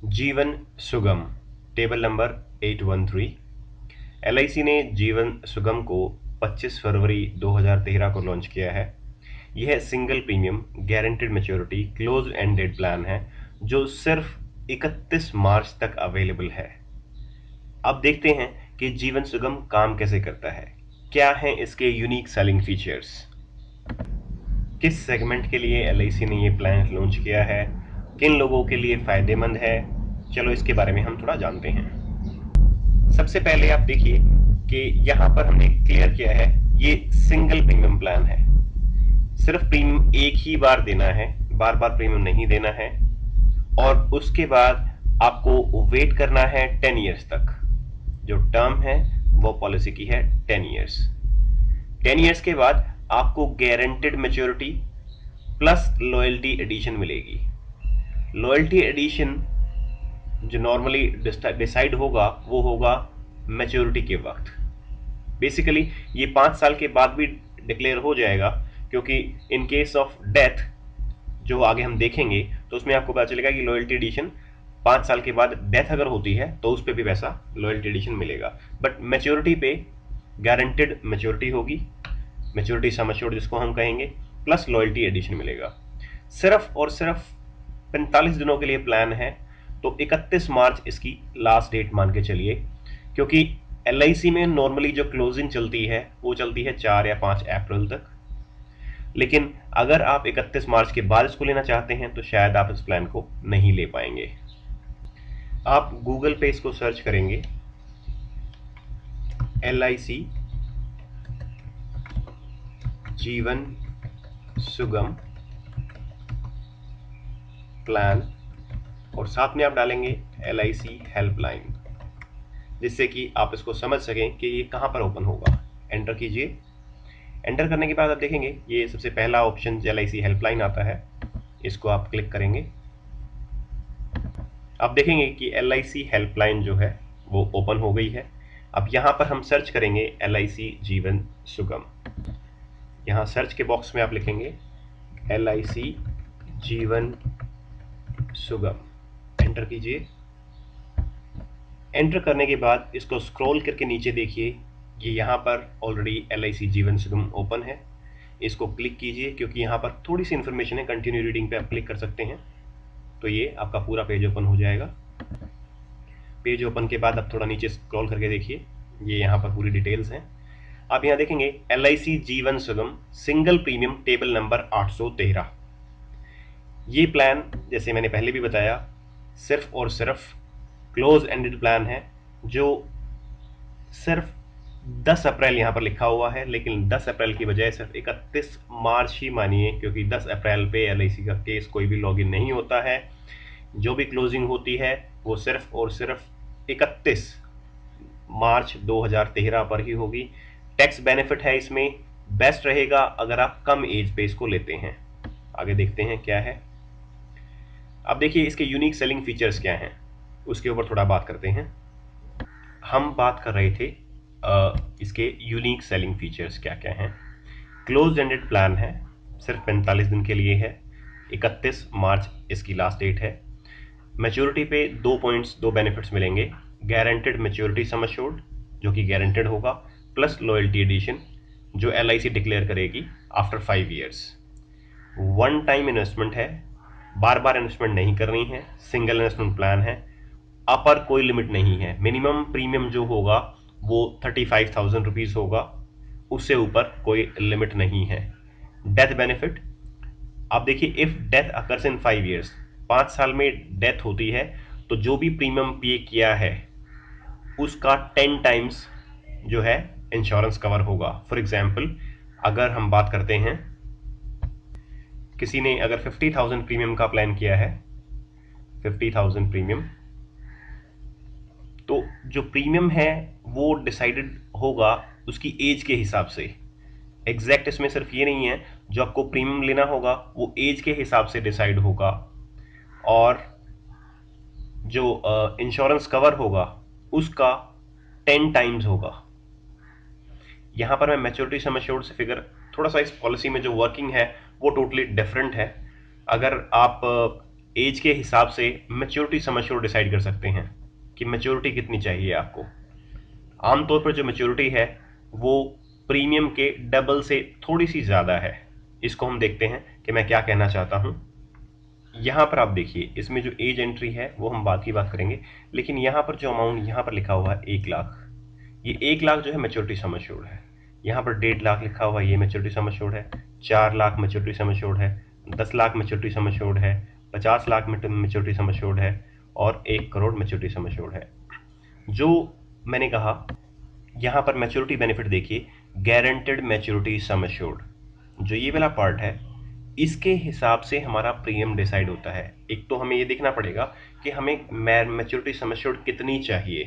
जीवन सुगम table number 813। LIC ने जीवन सुगम को 25 फरवरी 2013 को लॉन्च किया है। यह single premium guaranteed maturity close ended plan है जो सिर्फ 31 मार्च तक अवेलेबल है। अब देखते हैं कि जीवन सुगम काम कैसे करता है, क्या हैं इसके यूनिक सेलिंग फीचर्स, किस सेगमेंट के लिए एलआईसी ने ये प्लान लॉन्च किया है, किन लोगों के लिए फायदेमंद है। चलो इसके बारे में हम थोड़ा जानते हैं। सबसे पहले आप देखिए कि यहाँ पर हमने क्लियर किया है ये सिंगल प्रीमियम प्लान है। सिर्फ प्रीमियम एक ही बार देना है, बार बार प्रीमियम नहीं देना है। और उसके बाद आपको वेट करना है 10 ईयर्स तक। जो टर्म है वो पॉलिसी की है 10 ईयर्स। 10 ईयर्स के बाद आपको guaranteed maturity plus loyalty addition मिलेगी। लॉयल्टी एडिशन जो नॉर्मली डिसाइड होगा वो होगा मैच्योरिटी के वक्त। बेसिकली ये 5 साल के बाद भी डिक्लेयर हो जाएगा, क्योंकि इन केस ऑफ डेथ जो आगे हम देखेंगे तो उसमें आपको पता चलेगा कि लॉयल्टी एडिशन 5 साल के बाद डेथ अगर होती है तो उस पर भी वैसा लॉयल्टी एडिशन मिलेगा। बट मैच्योरिटी पे गारंटेड मैच्योरिटी होगी, मैच्योरिटी सम एश्योर्ड जिसको हम कहेंगे, प्लस लॉयल्टी एडिशन मिलेगा। सिर्फ और सिर्फ 45 दिनों के लिए प्लान है, तो 31 मार्च इसकी लास्ट डेट मान के चलिए, क्योंकि एलआईसी में नॉर्मली जो क्लोजिंग चलती है वो चलती है 4 या 5 अप्रैल तक। लेकिन अगर आप 31 मार्च के बाद इसको लेना चाहते हैं तो शायद आप इस प्लान को नहीं ले पाएंगे। आप गूगल पे इसको सर्च करेंगे एलआईसी जीवन सुगम प्लान और साथ में आप डालेंगे एलआईसी हेल्पलाइन, जिससे कि आप इसको समझ सकें कि ये कहाँ पर ओपन होगा। एंटर कीजिए। एंटर करने के बाद आप देखेंगे ये सबसे पहला ऑप्शन एलआईसी हेल्पलाइन आता है, इसको आप क्लिक करेंगे। आप देखेंगे कि एलआईसी हेल्पलाइन जो है वो ओपन हो गई है। अब यहाँ पर हम सर्च करेंगे एलआईसी जीवन सुगम। यहाँ सर्च के बॉक्स में आप लिखेंगे एलआईसी जीवन सुगम, एंटर कीजिए। एंटर करने के बाद इसको स्क्रॉल करके नीचे देखिए, ये यहाँ पर ऑलरेडी एलआईसी जीवन सुगम ओपन है। इसको क्लिक कीजिए, क्योंकि यहाँ पर थोड़ी सी इन्फॉर्मेशन है, कंटिन्यू रीडिंग पे आप क्लिक कर सकते हैं तो ये आपका पूरा पेज ओपन हो जाएगा। पेज ओपन के बाद आप थोड़ा नीचे स्क्रॉल करके देखिए, ये यहाँ पर पूरी डिटेल्स हैं। आप यहाँ देखेंगे एलआईसी जीवन सुगम सिंगल प्रीमियम टेबल नंबर 813। ये प्लान जैसे मैंने पहले भी बताया सिर्फ और सिर्फ क्लोज एंडेड प्लान है, जो सिर्फ 10 अप्रैल यहाँ पर लिखा हुआ है, लेकिन 10 अप्रैल की बजाय सिर्फ 31 मार्च ही मानिए, क्योंकि 10 अप्रैल पे एलआईसी का केस कोई भी लॉगिन नहीं होता है। जो भी क्लोजिंग होती है वो सिर्फ और सिर्फ 31 मार्च 2013 पर ही होगी। टैक्स बेनिफिट है इसमें, बेस्ट रहेगा अगर आप कम एज पे इसको लेते हैं। आगे देखते हैं क्या है। अब देखिए इसके यूनिक सेलिंग फीचर्स क्या हैं, उसके ऊपर थोड़ा बात करते हैं। हम बात कर रहे थे इसके यूनिक सेलिंग फीचर्स क्या क्या हैं। क्लोज एंडेड प्लान है, सिर्फ 45 दिन के लिए है, 31 मार्च इसकी लास्ट डेट है। मैच्योरिटी पे 2 पॉइंट्स, 2 बेनिफिट्स मिलेंगे। गारंटेड मैच्योरिटी सम एश्योर्ड जो कि गारंटेड होगा, प्लस लॉयल्टी एडिशन जो एलआईसी डिक्लेयर करेगी after 5 years. One time investment है, बार बार इन्वेस्टमेंट नहीं करनी है, सिंगल इन्वेस्टमेंट प्लान है। अपर कोई लिमिट नहीं है, मिनिमम प्रीमियम जो होगा वो 35,000 रुपीज़ होगा, उससे ऊपर कोई लिमिट नहीं है। डेथ बेनिफिट, आप देखिए if death occurs in 5 years, 5 साल में डेथ होती है तो जो भी प्रीमियम पे किया है उसका 10 टाइम्स जो है इंश्योरेंस कवर होगा। फॉर एग्जाम्पल अगर हम बात करते हैं किसी ने अगर 50,000 प्रीमियम का प्लान किया है, 50,000 प्रीमियम, तो जो प्रीमियम है वो डिसाइडेड होगा उसकी एज के हिसाब से। एग्जैक्ट इसमें सिर्फ ये नहीं है, जो आपको प्रीमियम लेना होगा वो एज के हिसाब से डिसाइड होगा, और जो इंश्योरेंस कवर होगा उसका 10 टाइम्स होगा। यहाँ पर मैं मैच्योरिटी सम एश्योर्ड से फिगर थोड़ा सा इस पॉलिसी में जो वर्किंग है वो टोटली डिफरेंट है। अगर आप एज के हिसाब से मैच्योरिटी सम एश्योर्ड डिसाइड कर सकते हैं कि मैच्योरिटी कितनी चाहिए आपको। आमतौर पर जो मैच्योरिटी है वो प्रीमियम के डबल से थोड़ी सी ज़्यादा है। इसको हम देखते हैं कि मैं क्या कहना चाहता हूँ। यहाँ पर आप देखिए, इसमें जो एज एंट्री है वो हम बात की बात करेंगे, लेकिन यहाँ पर जो अमाउंट यहाँ पर लिखा हुआ है 1 लाख, ये 1 लाख जो है मैच्योरिटी सम एश्योर्ड है। यहाँ पर 1.5 लाख लिखा हुआ है, ये मैच्योरिटी सम एश्योर्ड है। 4 लाख मैच्योरिटी सम एश्योर्ड है। 10 लाख मैच्योरिटी सम एश्योर्ड है। 50 लाख मैच्योरिटी सम एश्योर्ड है। और 1 करोड़ मैच्योरिटी सम एश्योर्ड है। जो मैंने कहा यहाँ पर मैच्योरिटी बेनिफिट देखिए, गारंटेड मैच्योरिटी सम एश्योर्ड, जो ये वाला पार्ट है इसके हिसाब से हमारा प्रीमियम डिसाइड होता है। एक तो हमें ये देखना पड़ेगा कि हमें मैच्योरिटी सम एश्योर्ड कितनी चाहिए।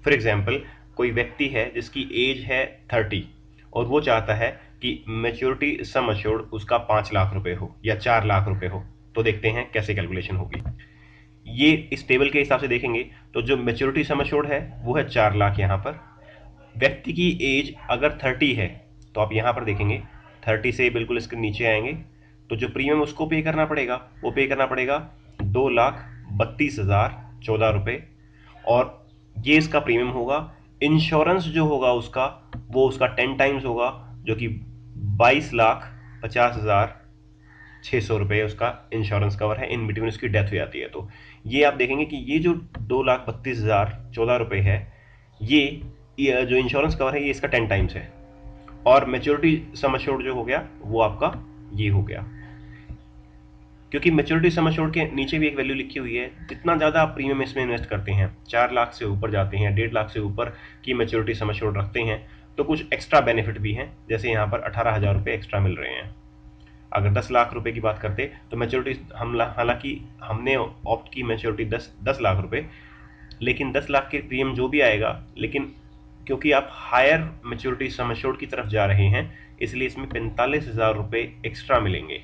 फॉर एग्जाम्पल, कोई व्यक्ति है जिसकी एज है 30 और वो चाहता है कि मैच्योरिटी सम एश्योर्ड उसका 5 लाख रुपए हो या 4 लाख रुपए हो, तो देखते हैं कैसे कैलकुलेशन होगी। ये इस टेबल के हिसाब से देखेंगे तो जो मैच्योरिटी सम एश्योर्ड है वो है 4 लाख। यहाँ पर व्यक्ति की एज अगर 30 है तो आप यहाँ पर देखेंगे 30 से बिल्कुल इसके नीचे आएंगे तो जो प्रीमियम उसको पे करना पड़ेगा वो पे करना पड़ेगा 2,32,014 रुपये, और ये इसका प्रीमियम होगा। इंश्योरेंस जो होगा उसका वो उसका 10 टाइम्स होगा, जो कि 22,50,600 रुपये उसका इंश्योरेंस कवर है। इन बिटवीन उसकी डेथ हो जाती है तो ये आप देखेंगे कि ये जो 2,32,014 रुपये है ये जो इंश्योरेंस कवर है ये इसका 10 टाइम्स है, और मैच्योरिटी सम एश्योर्ड जो हो गया वो आपका ये हो गया। क्योंकि मैच्योरिटी सम एश्योर्ड के नीचे भी एक वैल्यू लिखी हुई है, जितना ज़्यादा आप प्रीमियम इसमें इन्वेस्ट करते हैं, 4 लाख से ऊपर जाते हैं, 1.5 लाख से ऊपर की मैच्योरिटी सम एश्योर्ड रखते हैं, तो कुछ एक्स्ट्रा बेनिफिट भी हैं। जैसे यहाँ पर 18,000 रुपये एक्स्ट्रा मिल रहे हैं। अगर 10 लाख रुपए की बात करते तो मैच्योरिटी हालांकि हमने ऑप्ट की मैच्योरिटी 10 लाख रुपए, लेकिन 10 लाख के प्रीमियम जो भी आएगा, लेकिन क्योंकि आप हायर मैच्योरिटी सम एश्योर्ड की तरफ जा रहे हैं इसलिए इसमें 45,000 रुपये एक्स्ट्रा मिलेंगे।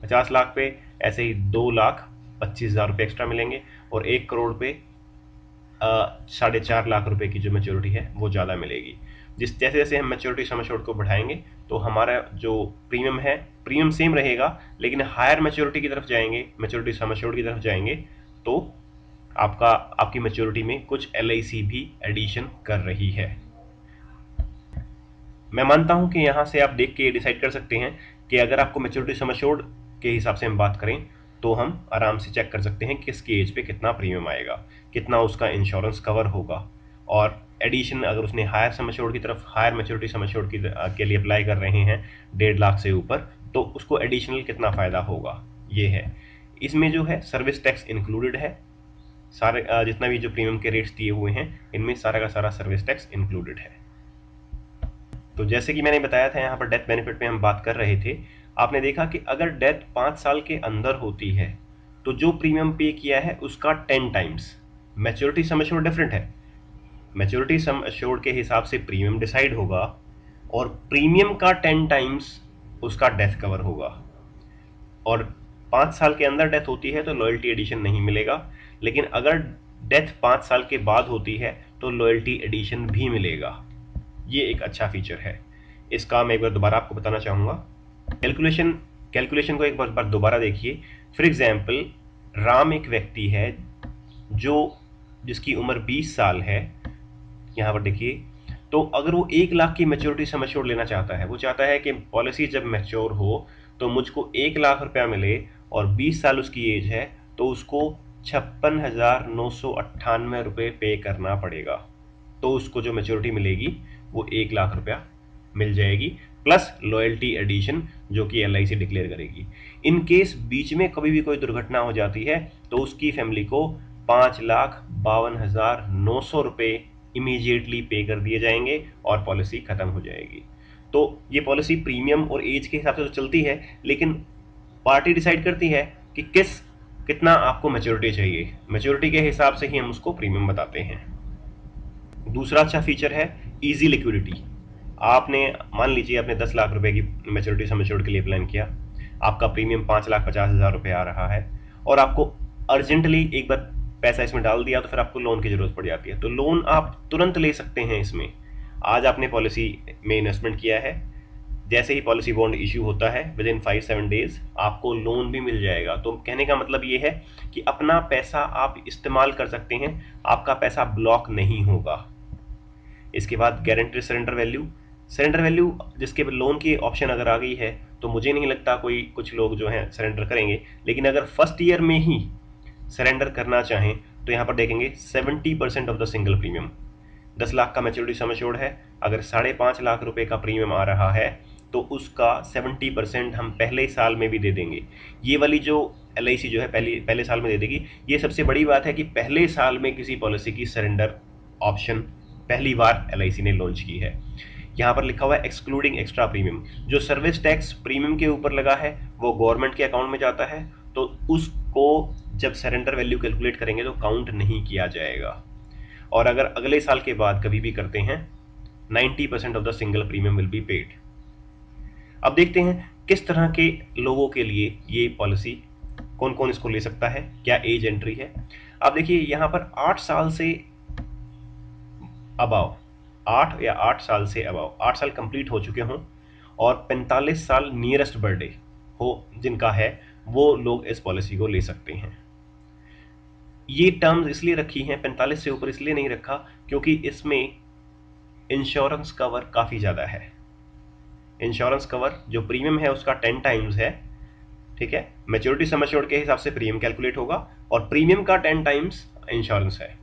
50 लाख पे ऐसे ही 2,25,000 रुपये एक्स्ट्रा मिलेंगे, और 1 करोड़ पे 4.5 लाख रुपए की जो मैच्योरिटी है वो ज़्यादा मिलेगी। जैसे जैसे हम मैच्योरिटी सम एश्योर्ड को बढ़ाएंगे तो हमारा जो प्रीमियम है, प्रीमियम सेम रहेगा, लेकिन हायर मैच्योरिटी की तरफ जाएंगे, मैच्योरिटी सम एश्योर्ड की तरफ जाएंगे तो आपकी मैच्योरिटी में कुछ LIC भी एडिशन कर रही है। मैं मानता हूं कि यहां से आप देख के डिसाइड कर सकते हैं कि अगर आपको मैच्योरिटी सम एश्योर्ड के हिसाब से हम बात करें तो हम आराम से चेक कर सकते हैं कि किसकी एज पे कितना प्रीमियम आएगा, कितना उसका इंश्योरेंस कवर होगा, और एडिशन अगर उसने हायर सम एश्योर्ड की तरफ, हायर मैच्योरिटी सम एश्योर्ड के लिए अप्लाई कर रहे हैं 1.5 लाख से ऊपर, तो उसको एडिशनल कितना फ़ायदा होगा, ये है। इसमें जो है सर्विस टैक्स इंक्लूडेड है। सारे जितना भी जो प्रीमियम के रेट्स दिए हुए हैं इनमें सारा का सारा सर्विस टैक्स इंक्लूडेड है। तो जैसे कि मैंने बताया था, यहाँ पर डेथ बेनिफिट पे हम बात कर रहे थे। आपने देखा कि अगर डेथ 5 साल के अंदर होती है तो जो प्रीमियम पे किया है उसका 10 times. Maturity sum assured different है, मैच्योरिटी सम एश्योर्ड के हिसाब से प्रीमियम डिसाइड होगा और प्रीमियम का 10 टाइम्स उसका डेथ कवर होगा। और 5 साल के अंदर डेथ होती है तो लॉयल्टी एडिशन नहीं मिलेगा, लेकिन अगर डेथ 5 साल के बाद होती है तो लॉयल्टी एडिशन भी मिलेगा। ये एक अच्छा फीचर है। इसका मैं एक बार दोबारा आपको बताना चाहूँगा। कैलकुलेशन को एक बार दोबारा देखिए। फॉर एग्जाम्पल, राम एक व्यक्ति है जिसकी उम्र 20 साल है। यहाँ पर देखिए, तो अगर वो 1 लाख की मैच्योरिटी सम एश्योर्ड लेना चाहता है, वो चाहता है कि पॉलिसी जब मैच्योर हो तो मुझको 1 लाख रुपया मिले, और 20 साल उसकी एज है तो उसको 56,998 रुपये पे करना पड़ेगा, तो उसको जो मैच्योरिटी मिलेगी वो 1 लाख रुपया मिल जाएगी, प्लस लॉयल्टी एडिशन जो कि LIC डिक्लेयर करेगी। इन केस बीच में कभी भी कोई दुर्घटना हो जाती है तो उसकी फैमिली को 5,52,900 रुपये इमीडिएटली पे कर दिए जाएंगे और पॉलिसी खत्म हो जाएगी। तो ये पॉलिसी प्रीमियम और एज के हिसाब से तो चलती है, लेकिन पार्टी डिसाइड करती है कि कितना आपको मैच्योरिटी चाहिए। मैच्योरिटी के हिसाब से ही हम उसको प्रीमियम बताते हैं। दूसरा अच्छा फीचर है इजी लिक्विडिटी। आपने मान लीजिए आपने 10 लाख रुपए की मैच्योरिटी सम एश्योर्ड के लिए प्लान किया, आपका प्रीमियम 5,50,000 रुपये आ रहा है, और आपको अर्जेंटली एक बार पैसा इसमें डाल दिया तो फिर आपको लोन की जरूरत पड़ जाती है। तो लोन आप तुरंत ले सकते हैं इसमें। आज आपने पॉलिसी में इन्वेस्टमेंट किया है, जैसे ही पॉलिसी बॉन्ड इश्यू होता है विद इन 5-7 डेज आपको लोन भी मिल जाएगा। तो कहने का मतलब ये है कि अपना पैसा आप इस्तेमाल कर सकते हैं, आपका पैसा ब्लॉक नहीं होगा। इसके बाद गारंटी सरेंडर वैल्यू जिसके लोन की ऑप्शन अगर आ गई है तो मुझे नहीं लगता कोई कुछ लोग जो हैं सरेंडर करेंगे, लेकिन अगर फर्स्ट ईयर में ही सरेंडर करना चाहें तो यहाँ पर देखेंगे 70% of the single premium. 10 lakh का मैच्योरिटी सम एश्योर्ड है, अगर 5.5 लाख रुपए का प्रीमियम आ रहा है तो उसका 70% हम पहले साल में भी दे देंगे। ये वाली जो LIC जो है पहले साल में दे देगी। ये सबसे बड़ी बात है कि पहले साल में किसी पॉलिसी की सरेंडर ऑप्शन पहली बार LIC ने लॉन्च की है। यहाँ पर लिखा हुआ है एक्सक्लूडिंग एक्स्ट्रा प्रीमियम। जो सर्विस टैक्स प्रीमियम के ऊपर लगा है वो गवर्नमेंट के अकाउंट में जाता है, तो उसको जब सरेंडर वैल्यू कैलकुलेट करेंगे तो काउंट नहीं किया जाएगा। और अगर अगले साल के बाद कभी भी करते हैं 90% of the single premium will be paid. अब देखते हैं किस तरह के लोगों के लिए ये पॉलिसी, कौन कौन इसको ले सकता है, क्या एज एंट्री है। अब देखिए यहाँ पर 8 साल से अबाव, 8 या 8 साल से अबाव, 8 साल कंप्लीट हो चुके हों और 45 साल नियरेस्ट बर्थडे हो जिनका है, वो लोग इस पॉलिसी को ले सकते हैं। ये टर्म्स इसलिए रखी हैं, 45 से ऊपर इसलिए नहीं रखा क्योंकि इसमें इंश्योरेंस कवर काफ़ी ज़्यादा है। इंश्योरेंस कवर जो प्रीमियम है उसका 10 टाइम्स है, ठीक है। मैच्योरिटी सम एश्योर्ड के हिसाब से प्रीमियम कैलकुलेट होगा और प्रीमियम का 10 टाइम्स इंश्योरेंस है।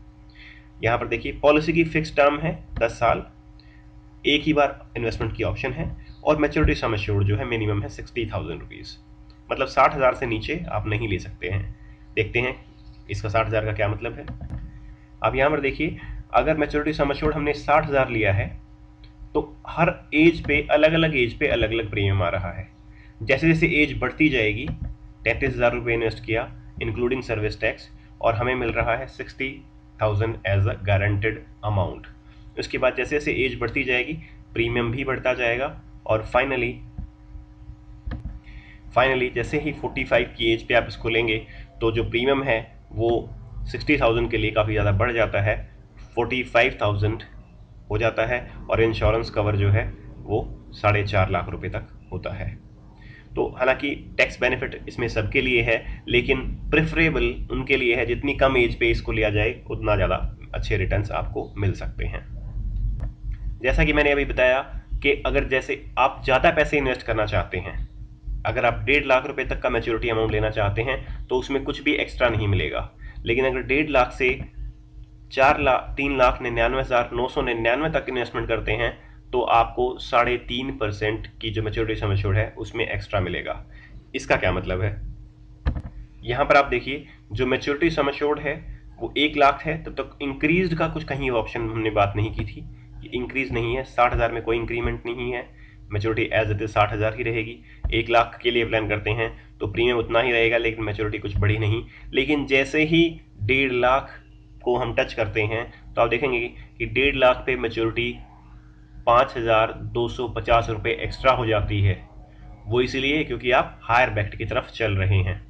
यहाँ पर देखिए पॉलिसी की फिक्स टर्म है 10 साल, एक ही बार इन्वेस्टमेंट की ऑप्शन है और मैच्योरिटी सम एश्योर्ड जो है मिनिमम है 60,000 रुपीज़, मतलब 60,000 से नीचे आप नहीं ले सकते हैं। देखते हैं इसका 60,000 का क्या मतलब है। अब यहाँ पर देखिए अगर मैच्योरिटी सम एश्योर्ड हमने 60,000 लिया है तो हर एज पे अलग अलग एज पे अलग अलग प्रीमियम आ रहा है। जैसे जैसे एज बढ़ती जाएगी, 33,000 रुपये इन्वेस्ट किया इंक्लूडिंग सर्विस टैक्स और हमें मिल रहा है 60,000 एज अ गारंटेड अमाउंट। उसके बाद जैसे जैसे एज बढ़ती जाएगी प्रीमियम भी बढ़ता जाएगा और फाइनली जैसे ही 45 की एज पे आप इसको लेंगे तो जो प्रीमियम है वो 60,000 के लिए काफ़ी ज़्यादा बढ़ जाता है, 45,000 हो जाता है और इंश्योरेंस कवर जो है वो 4.5 लाख रुपए तक होता है। तो हालांकि टैक्स बेनिफिट इसमें सबके लिए है, लेकिन प्रेफरेबल उनके लिए है जितनी कम एज पे इसको लिया जाए उतना ज़्यादा अच्छे रिटर्न्स आपको मिल सकते हैं। जैसा कि मैंने अभी बताया कि अगर जैसे आप ज़्यादा पैसे इन्वेस्ट करना चाहते हैं, अगर आप 1.5 लाख रुपए तक का मैच्योरिटी अमाउंट लेना चाहते हैं तो उसमें कुछ भी एक्स्ट्रा नहीं मिलेगा। लेकिन अगर 1.5 लाख से 3,99,999 तक इन्वेस्टमेंट करते हैं तो आपको 3.5% की जो मैच्योरिटी सम एश्योर्ड है उसमें एक्स्ट्रा मिलेगा। इसका क्या मतलब है, यहाँ पर आप देखिए जो मैच्योरिटी सम एश्योर्ड है वो 1 लाख है, तब तक इंक्रीज का कुछ कहीं ऑप्शन हमने बात नहीं की थी, इंक्रीज नहीं है। 60,000 में कोई इंक्रीमेंट नहीं है, मैच्योरिटी एज इट इज 60,000 ही रहेगी। 1 लाख के लिए प्लान करते हैं तो प्रीमियम उतना ही रहेगा लेकिन मैच्योरिटी कुछ बढ़ी नहीं। लेकिन जैसे ही 1.5 लाख को हम टच करते हैं तो आप देखेंगे कि 1.5 लाख पे मैच्योरिटी 5,250 रुपये एक्स्ट्रा हो जाती है। वो इसलिए क्योंकि आप हायर बैक्ट की तरफ चल रहे हैं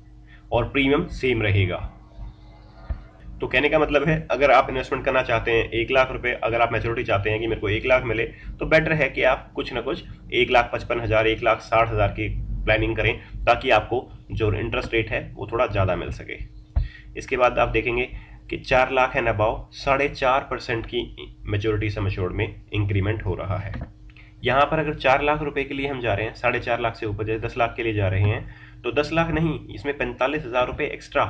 और प्रीमियम सेम रहेगा। तो कहने का मतलब है अगर आप इन्वेस्टमेंट करना चाहते हैं 1 लाख रुपए, अगर आप मैच्योरिटी चाहते हैं कि मेरे को 1 लाख मिले तो बेटर है कि आप कुछ ना कुछ 1,55,000 1,60,000 की प्लानिंग करें ताकि आपको जो इंटरेस्ट रेट है वो थोड़ा ज़्यादा मिल सके। इसके बाद आप देखेंगे कि 4 लाख एंड अबाव 4.5% की मैच्योरिटी सम एश्योर्ड में इंक्रीमेंट हो रहा है। यहाँ पर अगर 4 लाख रुपए के लिए हम जा रहे हैं, 4.5 लाख से ऊपर जैसे 10 लाख के लिए जा रहे हैं तो 10 लाख नहीं, इसमें 45,000 रुपये एक्स्ट्रा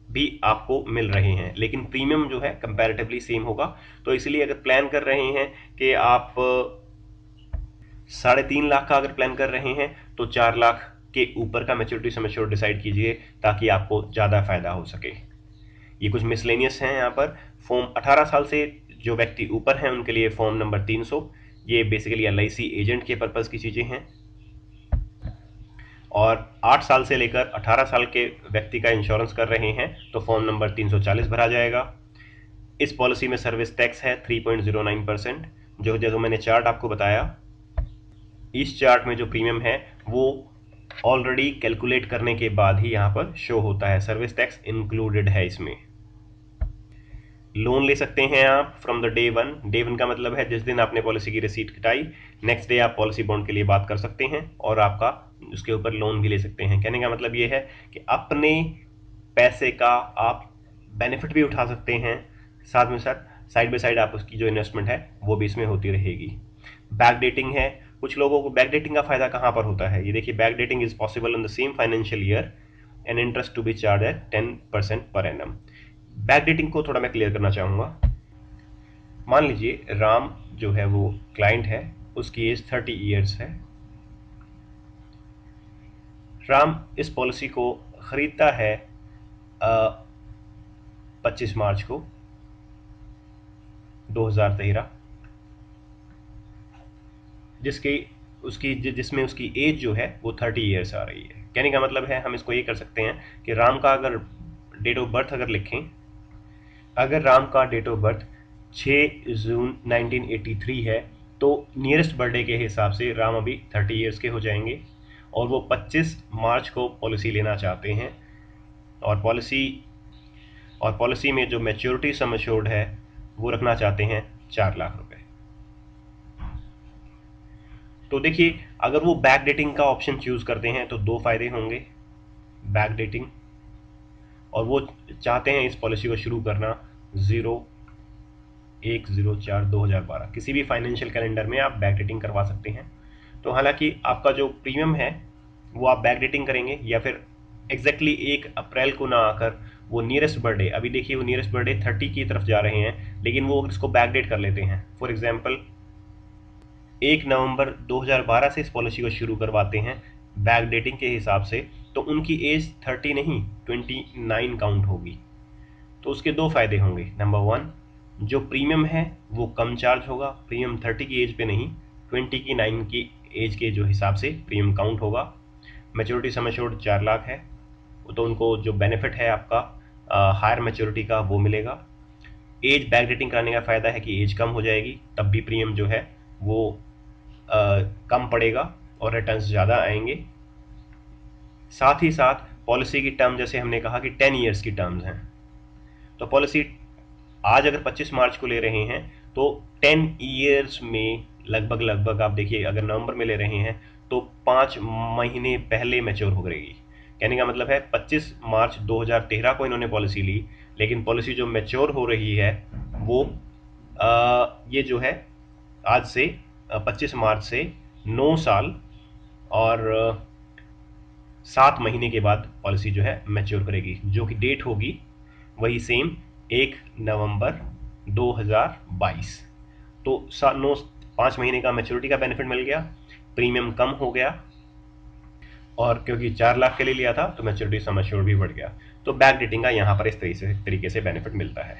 भी आपको मिल रहे हैं, लेकिन प्रीमियम जो है कंपैरेटिवली सेम होगा। तो इसलिए अगर प्लान कर रहे हैं कि आप 3.5 लाख का अगर प्लान कर रहे हैं तो 4 लाख के ऊपर का मैच्योरिटी सम एश्योर्ड डिसाइड कीजिए ताकि आपको ज़्यादा फायदा हो सके। ये कुछ मिसलेनियस हैं यहाँ पर। फॉर्म 18 साल से जो व्यक्ति ऊपर हैं उनके लिए फॉर्म नंबर 300, ये बेसिकली LIC एजेंट के पर्पज़ की चीज़ें हैं। और 8 साल से लेकर 18 साल के व्यक्ति का इंश्योरेंस कर रहे हैं तो फॉर्म नंबर 340 भरा जाएगा। इस पॉलिसी में सर्विस टैक्स है 3.09%, जो मैंने चार्ट आपको बताया। इस चार्ट में जो प्रीमियम है वो ऑलरेडी कैलकुलेट करने के बाद ही यहाँ पर शो होता है, सर्विस टैक्स इंक्लूडेड है इसमें। लोन ले सकते हैं आप from the day one. Day one का मतलब है जिस दिन आपने पॉलिसी की रिसीट कटाई, नेक्स्ट डे आप पॉलिसी बॉन्ड के लिए बात कर सकते हैं और आपका उसके ऊपर लोन भी ले सकते हैं। कहने का मतलब ये है कि अपने पैसे का आप बेनिफिट भी उठा सकते हैं, साथ में साथ साइड बाय साइड आप उसकी जो इन्वेस्टमेंट है वो भी इसमें होती रहेगी। बैक डेटिंग है, कुछ लोगों को बैक डेटिंग का फायदा कहाँ पर होता है, ये देखिए, back dating is possible in the same financial year and interest to be charge at 10% per annum. Back dating को थोड़ा मैं क्लियर करना चाहूँगा। मान लीजिए राम जो है वो क्लाइंट है, उसकी एज 30 ईयर्स है। राम इस पॉलिसी को खरीदता है 25 मार्च को 2013, जिसमें उसकी एज जो है वो 30 ईयर्स आ रही है। कहने का मतलब है हम इसको ये कर सकते हैं कि राम का अगर डेट ऑफ बर्थ अगर लिखें, अगर राम का डेट ऑफ बर्थ 6 जून 1983 है तो नियरेस्ट बर्थडे के हिसाब से राम अभी 30 ईयर्स के हो जाएंगे और वो 25 मार्च को पॉलिसी लेना चाहते हैं और पॉलिसी में जो मैच्योरिटी सम एश्योर्ड है वो रखना चाहते हैं 4 लाख रुपए। तो देखिए, अगर वो बैक डेटिंग का ऑप्शन चूज करते हैं तो 2 फायदे होंगे, बैक डेटिंग, और वो चाहते हैं इस पॉलिसी को शुरू करना 01/04/2012, किसी भी फाइनेंशियल कैलेंडर में आप बैक डेटिंग करवा सकते हैं। तो हालांकि आपका जो प्रीमियम है वो आप बैक डेटिंग करेंगे या फिर एग्जैक्टली 1 अप्रैल को ना आकर वो नियरेस्ट बर्थडे, अभी देखिए वो नियरेस्ट बर्थडे 30 की तरफ जा रहे हैं, लेकिन वो इसको बैक डेट कर लेते हैं। फॉर एग्जाम्पल 1 नवंबर 2012 से इस पॉलिसी को शुरू करवाते हैं बैक डेटिंग के हिसाब से, तो उनकी एज 30 नहीं 29 काउंट होगी। तो उसके 2 फायदे होंगे। नंबर 1, जो प्रीमियम है वो कम चार्ज होगा, प्रीमियम 30 की एज पे नहीं 29 की एज के जो हिसाब से प्रीमियम काउंट होगा। मैच्योरिटी सम एश्योर्ड 4 लाख है, तो उनको जो बेनिफिट है आपका हायर मैच्योरिटी का वो मिलेगा। एज बैक डेटिंग कराने का फ़ायदा है कि एज कम हो जाएगी, तब भी प्रीमियम जो है वो कम पड़ेगा और रिटर्न्स ज़्यादा आएंगे। साथ ही साथ पॉलिसी की टर्म, जैसे हमने कहा कि 10 ईयर्स की टर्म्स हैं, तो पॉलिसी आज अगर 25 मार्च को ले रहे हैं तो 10 ईयर्स में लगभग आप देखिए, अगर नवंबर में ले रहे हैं तो 5 महीने पहले मैच्योर हो गई। कहने का मतलब है 25 मार्च 2013 को इन्होंने पॉलिसी ली, लेकिन पॉलिसी जो मैच्योर हो रही है वो ये जो है आज से 25 मार्च से 9 साल और 7 महीने के बाद पॉलिसी जो है मैच्योर करेगी, जो कि डेट होगी वही सेम 1 नवंबर 2022। तो 5 महीने का मैच्योरिटी का बेनिफिट मिल गया, प्रीमियम कम हो गया, और क्योंकि 4 लाख के लिए लिया था तो मैच्योरिटी सम एश्योर्ड भी बढ़ गया। तो बैक डेटिंग का यहाँ पर इस तरीके से बेनिफिट मिलता है।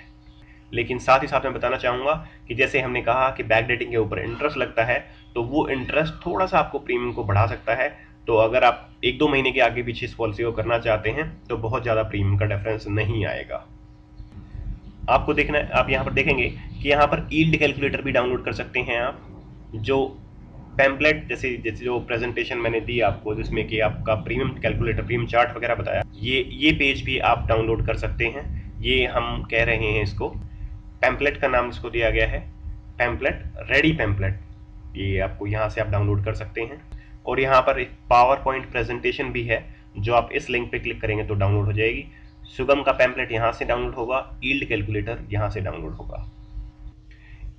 लेकिन साथ ही साथ मैं बताना चाहूँगा कि जैसे हमने कहा कि बैक डेटिंग के ऊपर इंटरेस्ट लगता है, तो वो इंटरेस्ट थोड़ा सा आपको प्रीमियम को बढ़ा सकता है। तो अगर आप 1-2 महीने के आगे पीछे इस पॉलिसी को करना चाहते हैं तो बहुत ज़्यादा प्रीमियम का डिफरेंस नहीं आएगा। आपको देखना है, आप यहाँ पर देखेंगे कि यहाँ पर यील्ड कैलकुलेटर भी डाउनलोड कर सकते हैं आप, जो पैम्पलेट जैसे जो प्रेजेंटेशन मैंने दी आपको, जिसमें कि आपका प्रीमियम कैलकुलेटर, प्रीमियम चार्ट वगैरह बताया, ये पेज भी आप डाउनलोड कर सकते हैं। ये हम कह रहे हैं इसको पैम्पलेट का नाम इसको दिया गया है, पैम्पलेट, रेडी पैम्पलेट। ये आपको यहाँ से आप डाउनलोड कर सकते हैं। और यहाँ पर एक पावर पॉइंट प्रेजेंटेशन भी है, जो आप इस लिंक पे क्लिक करेंगे तो डाउनलोड हो जाएगी। सुगम का पैम्पलेट यहाँ से डाउनलोड होगा, यील्ड कैलकुलेटर यहाँ से डाउनलोड होगा।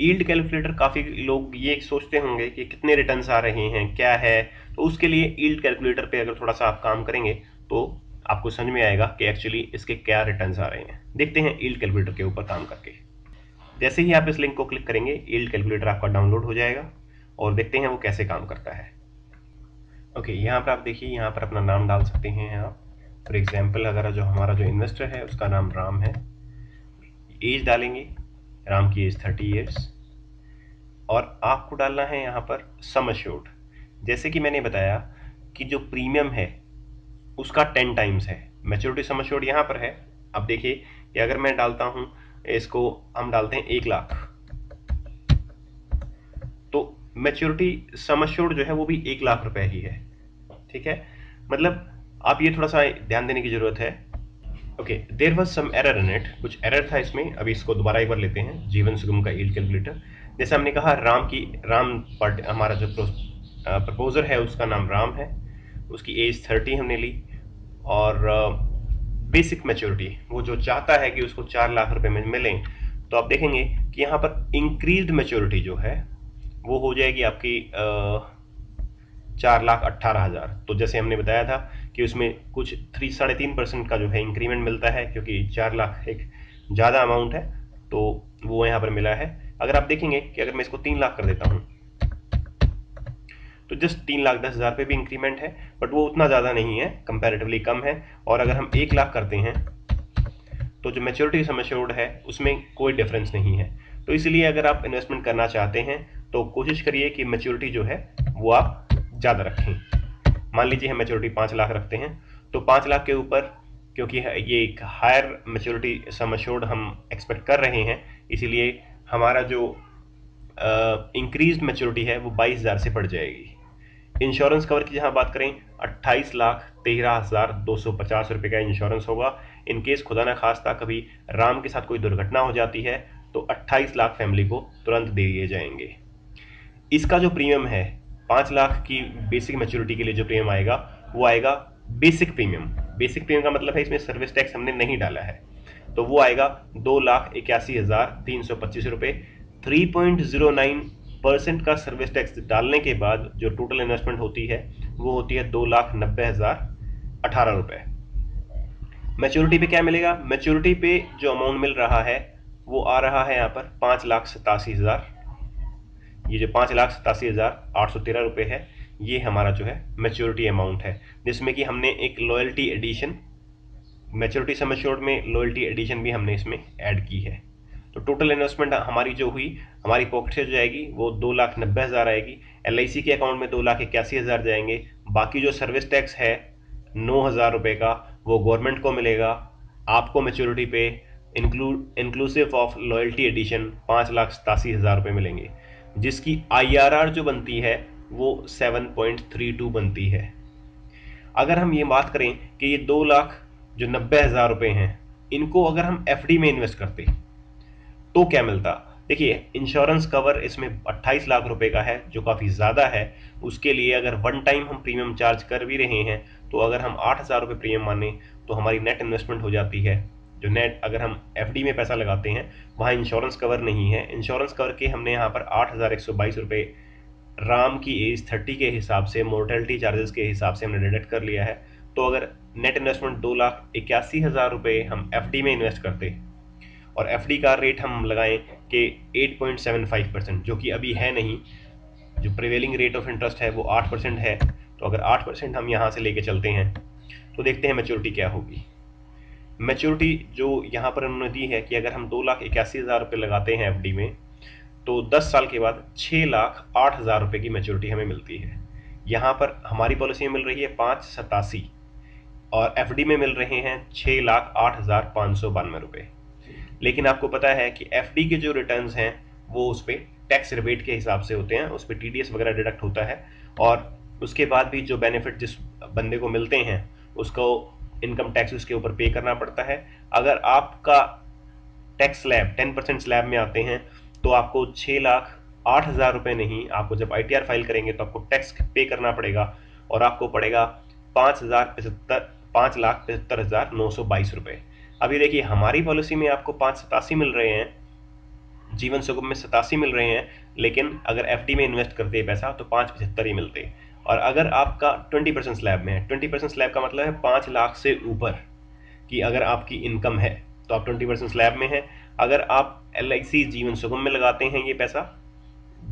यील्ड कैलकुलेटर काफ़ी लोग ये सोचते होंगे कि कितने रिटर्न्स आ रहे हैं, क्या है, तो उसके लिए यील्ड कैलकुलेटर पे अगर थोड़ा सा आप काम करेंगे तो आपको समझ में आएगा कि एक्चुअली इसके क्या रिटर्न्स आ रहे हैं। देखते हैं यील्ड कैलकुलेटर के ऊपर काम करके। जैसे ही आप इस लिंक को क्लिक करेंगे यील्ड कैलकुलेटर आपका डाउनलोड हो जाएगा और देखते हैं वो कैसे काम करता है। ओके, यहाँ पर आप देखिए, यहाँ पर अपना नाम डाल सकते हैं आप। फॉर एग्जाम्पल अगर जो हमारा जो इन्वेस्टर है उसका नाम राम है, एज डालेंगे, राम की एज 30 ईयर्स, और आपको डालना है यहाँ पर सम एश्योर्ड। जैसे कि मैंने बताया कि जो प्रीमियम है उसका 10 टाइम्स है, मैच्योरिटी सम एश्योर्ड यहाँ पर है। अब देखिए कि अगर मैं डालता हूँ इसको, हम डालते हैं 1 लाख, तो मैच्योरिटी सम एश्योर्ड जो है वो भी 1 लाख रुपए ही है। ठीक है, मतलब आप ये थोड़ा सा ध्यान देने की जरूरत है okay, there was some error in it, कुछ एरर था इसमें। अभी इसको दोबारा एक बार लेते हैं, जीवन सुगम का यील्ड कैलकुलेटर। जैसे हमने कहा राम पर हमारा जो प्रपोजर है उसका नाम राम है, उसकी एज 30 हमने ली, और बेसिक मैच्योरिटी वो जो चाहता है कि उसको 4 लाख रुपए में मिलें, तो आप देखेंगे कि यहाँ पर इंक्रीज्ड मैच्योरिटी जो है वो हो जाएगी आपकी 4,18,000। तो जैसे हमने बताया था कि उसमें कुछ 3.5% का जो है इंक्रीमेंट मिलता है, क्योंकि 4 लाख एक ज़्यादा अमाउंट है, तो वो यहाँ पर मिला है। अगर आप देखेंगे कि अगर मैं इसको 3 लाख कर देता हूँ तो जस्ट 3,10,000 पे भी इंक्रीमेंट है, बट वो उतना ज़्यादा नहीं है, कंपैरेटिवली कम है। और अगर हम 1 लाख करते हैं तो जो मैच्योरिटी सम एश्योर्ड है उसमें कोई डिफरेंस नहीं है। तो इसलिए अगर आप इन्वेस्टमेंट करना चाहते हैं तो कोशिश करिए कि मैच्योरिटी जो है वो आप ज़्यादा रखें। मान लीजिए हम मैच्योरिटी 5 लाख रखते हैं, तो 5 लाख के ऊपर, क्योंकि ये एक हायर मैच्योरिटी सम एश्योर्ड हम एक्सपेक्ट कर रहे हैं, इसीलिए हमारा जो इंक्रीज्ड मैच्योरिटी है वो 22,000 से बढ़ जाएगी। इंश्योरेंस कवर की जहां बात करें, 28,13,250 रुपये का इंश्योरेंस होगा। इन केस खुदा ना खास्ता कभी राम के साथ कोई दुर्घटना हो जाती है तो 28 लाख फैमिली को तुरंत दे दिए जाएंगे। इसका जो प्रीमियम है 5 लाख की बेसिक मैच्योरिटी के लिए जो प्रीमियम आएगा वो आएगा बेसिक प्रीमियम। बेसिक प्रीमियम का मतलब है इसमें सर्विस टैक्स हमने नहीं डाला है, तो वो आएगा 2,81,325 रुपये। 3.09% का सर्विस टैक्स डालने के बाद जो टोटल इन्वेस्टमेंट होती है वो होती है 2,90,018 रुपये। मैच्योरिटी पे क्या मिलेगा? मैच्योरिटी पे जो अमाउंट मिल रहा है वो आ रहा है यहाँ पर 5,87,000। ये जो 5,87,813 रुपये है, ये हमारा जो है मैच्योरिटी अमाउंट है, जिसमें कि हमने एक loyalty addition, maturity sum assured में लॉयल्टी एडिशन भी हमने इसमें ऐड की है। तो टोटल इन्वेस्टमेंट हमारी जो हुई, हमारी पॉकेट से जो जाएगी वो 2,90,000 आएगी। LIC के अकाउंट में 2,81,000 जाएंगे। बाकी जो सर्विस टैक्स है 9,000 रुपये का वो गवर्नमेंट को मिलेगा। आपको मैच्योरिटी पे इंक्लूसिव ऑफ लॉयल्टी एडिशन 5,87,000 रुपये मिलेंगे, जिसकी IRR जो बनती है वो 7.32 बनती है। अगर हम ये बात करें कि ये 2,90,000 रुपये हैं, इनको अगर हम FD में इन्वेस्ट करते तो क्या मिलता? देखिए, इंश्योरेंस कवर इसमें 28 लाख रुपए का है, जो काफ़ी ज़्यादा है। उसके लिए अगर वन टाइम हम प्रीमियम चार्ज कर भी रहे हैं, तो अगर हम 8,000 रुपये प्रीमियम माने तो हमारी नेट इन्वेस्टमेंट हो जाती है। जो नेट अगर हम FD में पैसा लगाते हैं वहाँ इंश्योरेंस कवर नहीं है। इंश्योरेंस कवर के हमने यहाँ पर 8,122 रुपये राम की एज 30 के हिसाब से, मोर्टेलिटी चार्जेस के हिसाब से हमने डिडक्ट कर लिया है। तो अगर नेट इन्वेस्टमेंट 2,81,000 रुपये हम FD में इन्वेस्ट करते और FD का रेट हम लगाएं कि 8.75%, जो कि अभी है नहीं, जो प्रिवेलिंग रेट ऑफ इंटरेस्ट है वो 8% है। तो अगर 8% हम यहाँ से लेके चलते हैं तो देखते हैं मैच्योरिटी क्या होगी। मैच्योरिटी जो यहाँ पर उन्होंने दी है कि अगर हम 2,81,000 रुपये लगाते हैं FD में, तो 10 साल के बाद 6,08,000 रुपये की मैच्योरिटी हमें मिलती है। यहाँ पर हमारी पॉलिसी में मिल रही है 587 और FD में मिल रहे हैं 6,08,592 रुपये। लेकिन आपको पता है कि FD के जो रिटर्न्स हैं वो उस पर टैक्स रिबेट के हिसाब से होते हैं, उस पर TDS वगैरह डिडक्ट होता है, और उसके बाद भी जो बेनिफिट जिस बंदे को मिलते हैं उसको इनकम टैक्स उसके ऊपर पे करना पड़ता है। अगर आपका टैक्स स्लैब 10% स्लैब में आते हैं तो आपको 6,08,000 रुपये नहीं, आपको जब ITR फाइल करेंगे तो आपको टैक्स पे करना पड़ेगा, और आपको पड़ेगा 5,75,922 रुपये। अभी देखिए, हमारी पॉलिसी में आपको 587 मिल रहे हैं, जीवन सुगम में 87 मिल रहे हैं, लेकिन अगर FD में इन्वेस्ट करते हैं पैसा तो 575 ही मिलते हैं। और अगर आपका 20% स्लैब में है, 20% स्लैब का मतलब है 5 लाख से ऊपर की अगर आपकी इनकम है तो आप 20% स्लैब में है। अगर आप LIC जीवन सुगम में लगाते हैं ये पैसा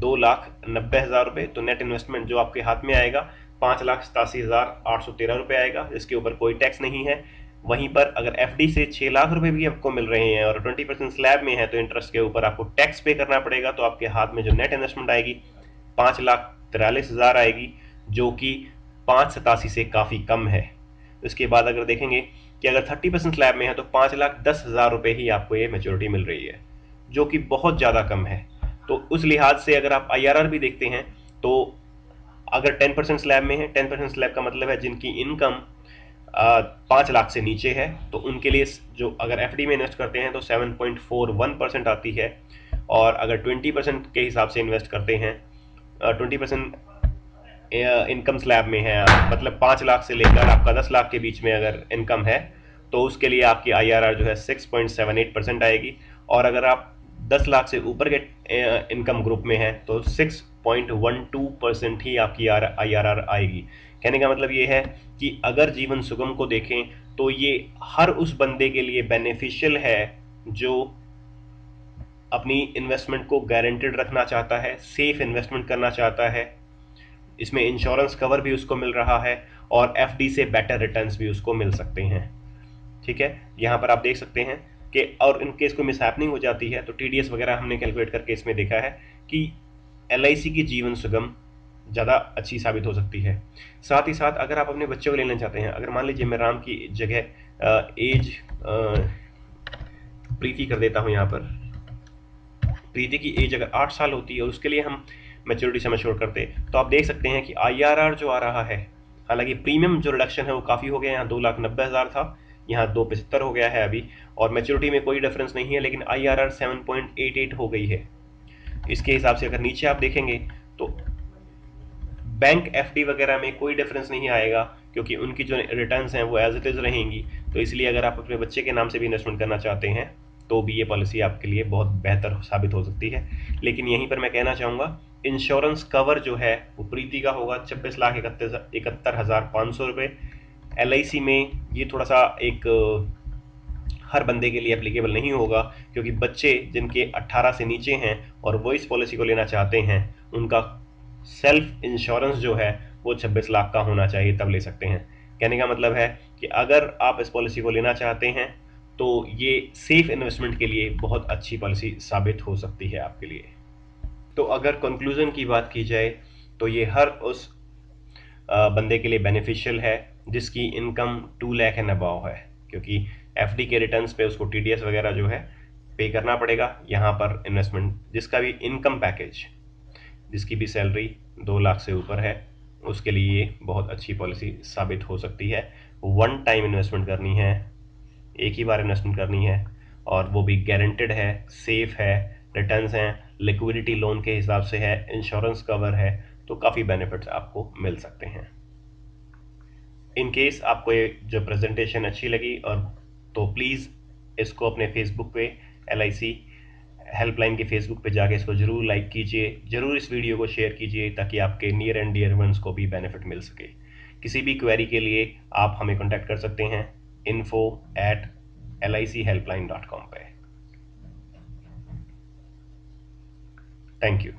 2,90,000 रुपये, तो नेट इन्वेस्टमेंट जो आपके हाथ में आएगा 5,87,813 रुपये आएगा, जिसके ऊपर कोई टैक्स नहीं है। वहीं पर अगर FD से 6 लाख रुपए भी आपको मिल रहे हैं और 20% स्लैब में है तो इंटरेस्ट के ऊपर आपको टैक्स पे करना पड़ेगा, तो आपके हाथ में जो नेट इन्वेस्टमेंट आएगी 5,43,000 आएगी, जो कि 587 से काफ़ी कम है। उसके बाद अगर देखेंगे कि अगर 30% स्लैब में है तो 5,10,000 रुपये ही आपको ये मैच्योरिटी मिल रही है, जो कि बहुत ज़्यादा कम है। तो उस लिहाज से अगर आप IRR भी देखते हैं तो अगर 10% स्लैब में है, 10% स्लैब का मतलब है जिनकी इनकम 5 लाख से नीचे है तो उनके लिए जो अगर एफडी में इन्वेस्ट करते हैं तो 7.41% आती है, और अगर 20% के हिसाब से इन्वेस्ट करते हैं, 20% इनकम स्लैब में है, मतलब 5 लाख से लेकर आपका 10 लाख के बीच में अगर इनकम है तो उसके लिए आपकी आईआरआर जो है 6.78% आएगी, और अगर आप 10 लाख से ऊपर के इनकम ग्रुप में है तो 6.12% ही आपकी आईआरआर आएगी। कहने का मतलब ये है कि अगर जीवन सुगम को देखें तो ये हर उस बंदे के लिए बेनिफिशियल है जो अपनी इन्वेस्टमेंट को गारंटेड रखना चाहता है, सेफ इन्वेस्टमेंट करना चाहता है, इसमें इंश्योरेंस कवर भी उसको मिल रहा है और एफडी से बेटर रिटर्न्स भी उसको मिल सकते हैं। ठीक है, यहाँ पर आप देख सकते हैं कि और इन केस कोई मिसहैपनिंग हो जाती है तो टीडीएस वगैरह हमने कैलकुलेट करके इसमें देखा है कि एलआईसी की जीवन सुगम ज़्यादा अच्छी साबित हो सकती है। साथ ही साथ अगर आप अपने बच्चे को लेना चाहते हैं, अगर मान लीजिए मैं राम की जगह एज प्रीति कर देता हूँ, यहाँ पर प्रीति की एज अगर 8 साल होती है और उसके लिए हम मैच्योरिटी समय श्योर करते तो आप देख सकते हैं कि आईआरआर जो आ रहा है, हालांकि प्रीमियम जो रिडक्शन है वो काफ़ी हो गया, यहाँ 2,90,000 था, यहाँ 2,75 हो गया है अभी, और मैच्योरिटी में कोई डिफरेंस नहीं है, लेकिन आईआरआर 7.88 हो गई है। इसके हिसाब से अगर नीचे आप देखेंगे तो बैंक एफडी वगैरह में कोई डिफरेंस नहीं आएगा क्योंकि उनकी जो रिटर्न्स हैं वो एज इट इज़ रहेंगी। तो इसलिए अगर आप अपने बच्चे के नाम से भी इन्वेस्टमेंट करना चाहते हैं तो भी ये पॉलिसी आपके लिए बहुत बेहतर साबित हो सकती है। लेकिन यहीं पर मैं कहना चाहूँगा, इंश्योरेंस कवर जो है वो प्रीति का होगा 26,71,500 रुपये। एलआईसी में ये थोड़ा सा एक हर बंदे के लिए एप्लीकेबल नहीं होगा, क्योंकि बच्चे जिनके 18 से नीचे हैं और वो इस पॉलिसी को लेना चाहते हैं उनका सेल्फ इंश्योरेंस जो है वो 26 लाख का होना चाहिए, तब ले सकते हैं। कहने का मतलब है कि अगर आप इस पॉलिसी को लेना चाहते हैं तो ये सेफ इन्वेस्टमेंट के लिए बहुत अच्छी पॉलिसी साबित हो सकती है आपके लिए। तो अगर कंक्लूजन की बात की जाए तो ये हर उस बंदे के लिए बेनिफिशियल है जिसकी इनकम 2 लाख एंड अबव है, क्योंकि एफडी के रिटर्न्स पे उसको टीडीएस वगैरह जो है पे करना पड़ेगा। यहाँ पर इन्वेस्टमेंट जिसका भी इनकम पैकेज, जिसकी भी सैलरी 2 लाख से ऊपर है, उसके लिए ये बहुत अच्छी पॉलिसी साबित हो सकती है। वन टाइम इन्वेस्टमेंट करनी है, एक ही बार इन्वेस्टमेंट करनी है, और वो भी गारंटेड है, सेफ है, रिटर्न्स हैं, लिक्विडिटी लोन के हिसाब से है, इंश्योरेंस कवर है, तो काफ़ी बेनिफिट्स आपको मिल सकते हैं। इन केस आपको ये जो प्रेजेंटेशन अच्छी लगी और तो प्लीज़ इसको अपने फेसबुक पे LIC हेल्पलाइन के फेसबुक पे जाके इसको ज़रूर लाइक कीजिए, ज़रूर इस वीडियो को शेयर कीजिए ताकि आपके नियर एंड डियर वंस को भी बेनिफिट मिल सके। किसी भी क्वेरी के लिए आप हमें कॉन्टैक्ट कर सकते हैं info@lichealpline.com पे। Thank you.